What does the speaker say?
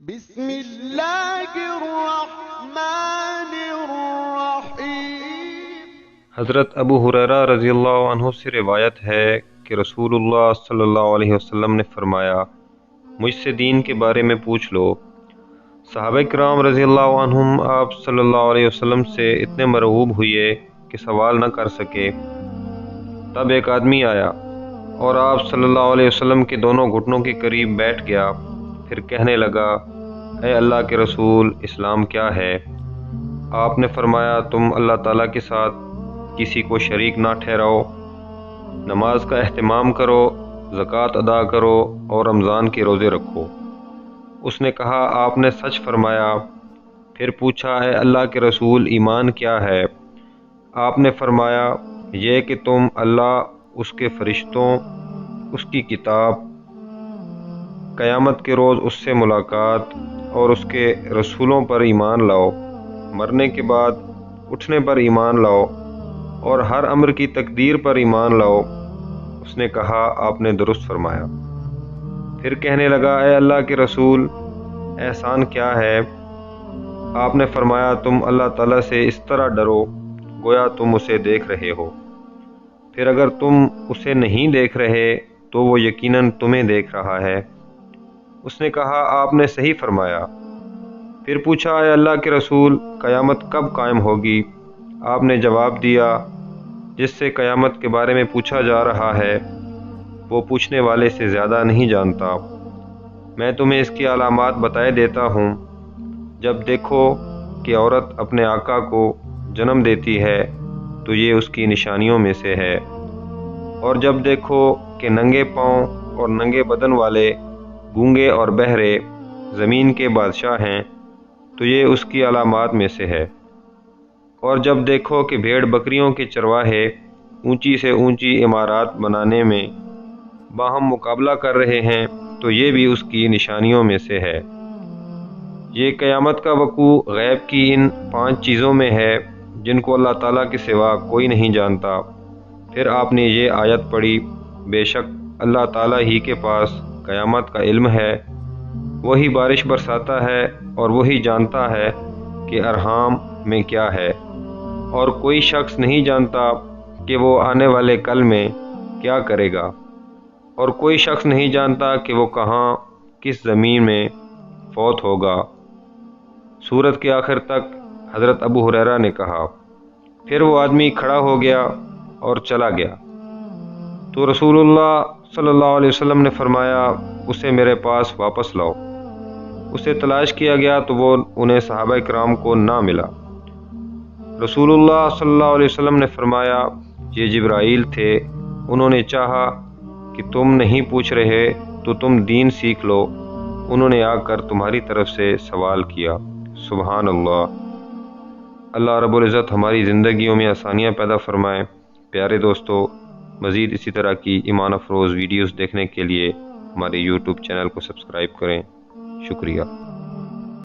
بسم اللہ الرحمن الرحیم۔ حضرت ابو ہریرہ رضی اللہ عنہ سے روایت ہے کہ رسول اللہ صلی اللہ علیہ وسلم نے فرمایا، مجھ سے دین کے بارے میں پوچھ لو۔ صحابہ کرام رضی اللہ عنہم آپ صلی اللہ علیہ وسلم سے اتنے مرعوب ہوئے کہ سوال نہ کر سکے۔ تب ایک آدمی آیا اور آپ صلی اللہ علیہ وسلم کے دونوں گھٹنوں کے قریب بیٹھ گیا، پھر کہنے لگا، اے اللہ کے رسول، اسلام کیا ہے؟ آپ نے فرمایا، تم اللہ تعالیٰ کے ساتھ کسی کو شریک نہ ٹھہراؤ، نماز کا اہتمام کرو، زکوٰۃ ادا کرو اور رمضان کے روزے رکھو۔ اس نے کہا، آپ نے سچ فرمایا۔ پھر پوچھا، اے اللہ کے رسول، ایمان کیا ہے؟ آپ نے فرمایا، یہ کہ تم اللہ، اس کے فرشتوں، اس کی کتاب، قیامت کے روز اس سے ملاقات اور اس کے رسولوں پر ایمان لاؤ، مرنے کے بعد اٹھنے پر ایمان لاؤ اور ہر امر کی تقدیر پر ایمان لاؤ۔ اس نے کہا، آپ نے درست فرمایا۔ پھر کہنے لگا، اے اللہ کے رسول، احسان کیا ہے؟ آپ نے فرمایا، تم اللہ تعالیٰ سے اس طرح ڈرو گویا تم اسے دیکھ رہے ہو، پھر اگر تم اسے نہیں دیکھ رہے تو وہ یقیناً تمہیں دیکھ رہا ہے۔ اس نے کہا، آپ نے صحیح فرمایا۔ پھر پوچھا، اے اللہ کے رسول، قیامت کب قائم ہوگی؟ آپ نے جواب دیا، جس سے قیامت کے بارے میں پوچھا جا رہا ہے وہ پوچھنے والے سے زیادہ نہیں جانتا۔ میں تمہیں اس کی علامات بتائے دیتا ہوں۔ جب دیکھو کہ عورت اپنے آقا کو جنم دیتی ہے تو یہ اس کی نشانیوں میں سے ہے، اور جب دیکھو کہ ننگے پاؤں اور ننگے بدن والے، گونگے اور بہرے زمین کے بادشاہ ہیں تو یہ اس کی علامات میں سے ہے، اور جب دیکھو کہ بھیڑ بکریوں کے چرواہے اونچی سے اونچی عمارات بنانے میں باہم مقابلہ کر رہے ہیں تو یہ بھی اس کی نشانیوں میں سے ہے۔ یہ قیامت کا وقوع غیب کی ان 5 چیزوں میں ہے جن کو اللہ تعالیٰ کے سوا کوئی نہیں جانتا۔ پھر آپ نے یہ آیت پڑھی، بے شک اللہ تعالیٰ ہی کے پاس قیامت کا علم ہے، وہی بارش برساتا ہے اور وہی جانتا ہے کہ ارحام میں کیا ہے، اور کوئی شخص نہیں جانتا کہ وہ آنے والے کل میں کیا کرے گا، اور کوئی شخص نہیں جانتا کہ وہ کہاں کس زمین میں فوت ہوگا۔ سورت کے آخر تک حضرت ابو ہریرہ نے کہا۔ پھر وہ آدمی کھڑا ہو گیا اور چلا گیا تو رسول اللہ صلی اللہ علیہ وسلم نے فرمایا، اسے میرے پاس واپس لاؤ۔ اسے تلاش کیا گیا تو وہ انہیں صحابہ کرام کو نہ ملا۔ رسول اللہ صلی اللہ علیہ وسلم نے فرمایا، یہ جبرائیل تھے، انہوں نے چاہا کہ تم نہیں پوچھ رہے تو تم دین سیکھ لو، انہوں نے آ کر تمہاری طرف سے سوال کیا۔ سبحان اللہ۔ اللہ رب العزت ہماری زندگیوں میں آسانیاں پیدا فرمائے۔ پیارے دوستو، مزید اسی طرح کی ایمان افروز ویڈیوز دیکھنے کے لیے ہمارے یوٹیوب چینل کو سبسکرائب کریں۔ شکریہ۔